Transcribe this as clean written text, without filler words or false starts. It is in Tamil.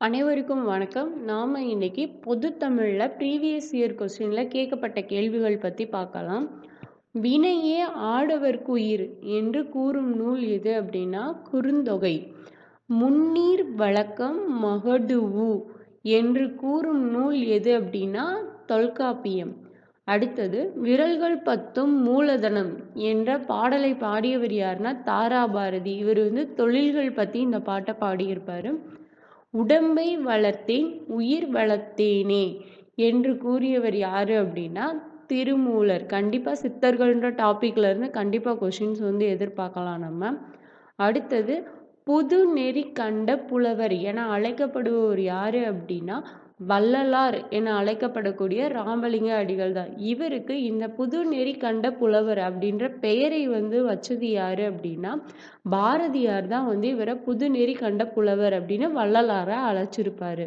அனைவருக்கும் வணக்கம். நாம இன்னைக்கு பொது தமிழ்ல ப்ரீவியஸ் இயர் கொஸ்டின்ல கேட்கப்பட்ட கேள்விகள் பத்தி பார்க்கலாம். "வினையே ஆடவர்க்குயிர்" என்று கூறும் நூல் எது அப்படின்னா குறுந்தொகை. "முன்னீர் வழக்கம் மகடூஉ" என்று கூறும் நூல் எது அப்படின்னா தொல்காப்பியம். அடுத்தது "விரல்கள் பத்தும் மூலதனம்" என்ற பாடலை பாடியவர் யாருன்னா தாராபாரதி. இவர் தொழில்கள் பத்தி இந்த பாட்டை பாடியிருப்பாரு. "உடம்பை வளர்த்தேன் உயிர் வளர்த்தேனே" என்று கூறியவர் யாரு அப்படின்னா திருமூலர். கண்டிப்பா சித்தர்கள்ன்ற டாபிக்ல இருந்து கண்டிப்பா கொஷின்ஸ் எதிர்பார்க்கலாம் நம்ம. அடுத்தது "புது நெறி கண்ட புலவர்" என அழைக்கப்படுபவர் யாரு அப்படின்னா வள்ளலார் என அழைக்கப்படக்கூடிய ராமலிங்க அடிகள் தான். இவருக்கு இந்த புது நெறி கண்ட புலவர் அப்படின்ற பெயரை வச்சது யாரு அப்படின்னா பாரதியார் தான் இவரை புது நெறி கண்ட புலவர் அப்படின்னு வள்ளலாரை அழைச்சிருப்பாரு.